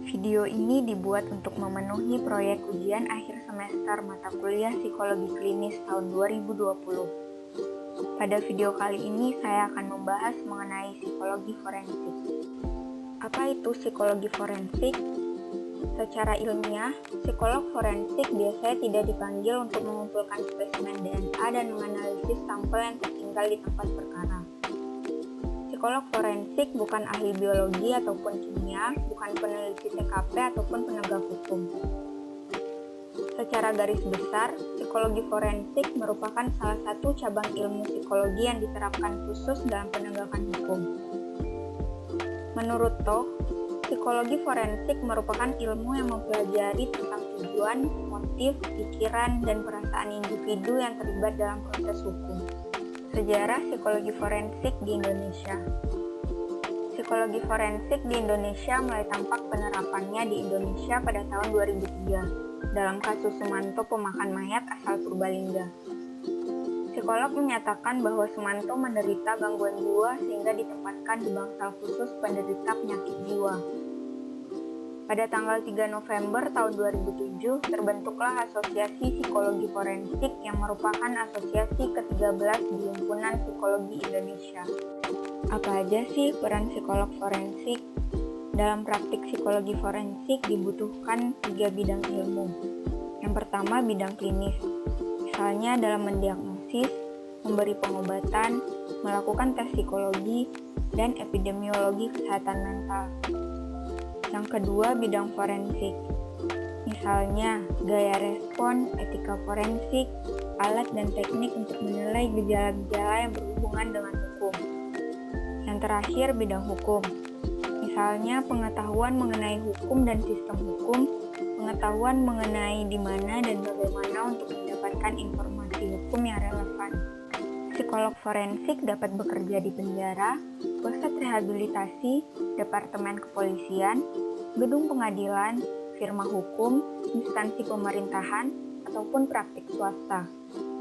Video ini dibuat untuk memenuhi proyek ujian akhir semester mata kuliah Psikologi Klinis tahun 2020. Pada video kali ini saya akan membahas mengenai psikologi forensik. Apa itu psikologi forensik? Secara ilmiah, psikolog forensik biasanya tidak dipanggil untuk mengumpulkan spesimen DNA dan menganalisis sampel yang tertinggal di tempat perkara. Psikolog forensik bukan ahli biologi ataupun kimia, bukan peneliti TKP ataupun penegak hukum. Secara garis besar, psikologi forensik merupakan salah satu cabang ilmu psikologi yang diterapkan khusus dalam penegakan hukum. Menurut Toh, psikologi forensik merupakan ilmu yang mempelajari tentang tujuan, motif, pikiran, dan perasaan individu yang terlibat dalam proses hukum. Sejarah psikologi forensik di Indonesia. Psikologi forensik di Indonesia mulai tampak penerapannya di Indonesia pada tahun 2003 dalam kasus Sumanto pemakan mayat asal Purbalingga. Psikolog menyatakan bahwa Sumanto menderita gangguan jiwa sehingga ditempatkan di bangsal khusus penderita penyakit jiwa. Pada tanggal 3 November tahun 2007, terbentuklah Asosiasi Psikologi Forensik yang merupakan asosiasi ke-13 di Himpunan Psikologi Indonesia. Apa aja sih peran psikolog forensik? Dalam praktik psikologi forensik dibutuhkan 3 bidang ilmu. Yang pertama, bidang klinis. Misalnya dalam mendiagnosis, memberi pengobatan, melakukan tes psikologi, dan epidemiologi kesehatan mental. Yang kedua, bidang forensik. Misalnya, gaya respon, etika forensik, alat dan teknik untuk menilai gejala-gejala yang berhubungan dengan hukum. Yang terakhir, bidang hukum. Misalnya, pengetahuan mengenai hukum dan sistem hukum, pengetahuan mengenai di mana dan bagaimana untuk mendapatkan informasi hukum yang relevan. Psikolog forensik dapat bekerja di penjara, pusat rehabilitasi, departemen kepolisian, gedung pengadilan, firma hukum, instansi pemerintahan, ataupun praktik swasta.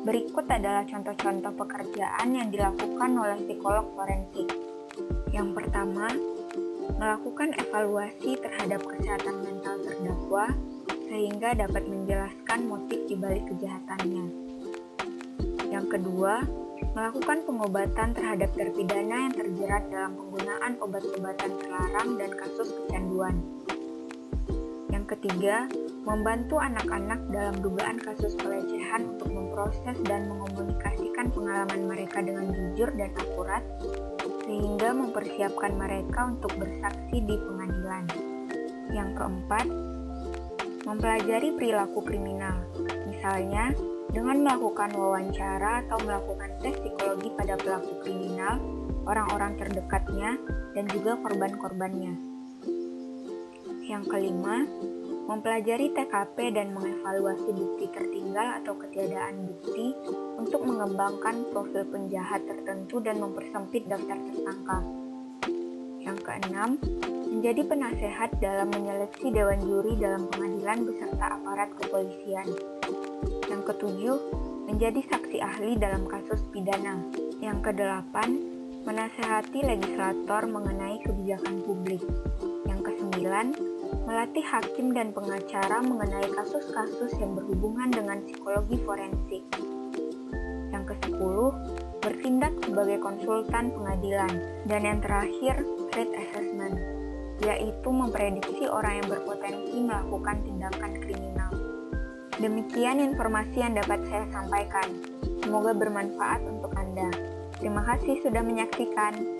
Berikut adalah contoh-contoh pekerjaan yang dilakukan oleh psikolog forensik. Yang pertama, melakukan evaluasi terhadap kesehatan mental terdakwa sehingga dapat menjelaskan motif di balik kejahatannya. Yang kedua, melakukan pengobatan terhadap terpidana yang terjerat dalam penggunaan obat-obatan terlarang dan kasus kecanduan. Yang ketiga, membantu anak-anak dalam dugaan kasus pelecehan untuk memproses dan mengomunikasikan pengalaman mereka dengan jujur dan akurat, sehingga mempersiapkan mereka untuk bersaksi di pengadilan. Yang keempat, mempelajari perilaku kriminal, misalnya dengan melakukan wawancara atau melakukan tes psikologi pada pelaku kriminal, orang-orang terdekatnya, dan juga korban-korbannya. Yang kelima, mempelajari TKP dan mengevaluasi bukti tertinggal atau ketiadaan bukti untuk mengembangkan profil penjahat tertentu dan mempersempit daftar tersangka. Yang keenam, menjadi penasehat dalam menyeleksi dewan juri dalam pengadilan beserta aparat kepolisian. Yang ketujuh, menjadi saksi ahli dalam kasus pidana. Yang kedelapan, menasehati legislator mengenai kebijakan publik. Yang kesembilan, melatih hakim dan pengacara mengenai kasus-kasus yang berhubungan dengan psikologi forensik. Yang kesepuluh, bertindak sebagai konsultan pengadilan. Dan yang terakhir, threat assessment, yaitu memprediksi orang yang berpotensi melakukan tindakan kriminal. Demikian informasi yang dapat saya sampaikan. Semoga bermanfaat untuk Anda. Terima kasih sudah menyaksikan.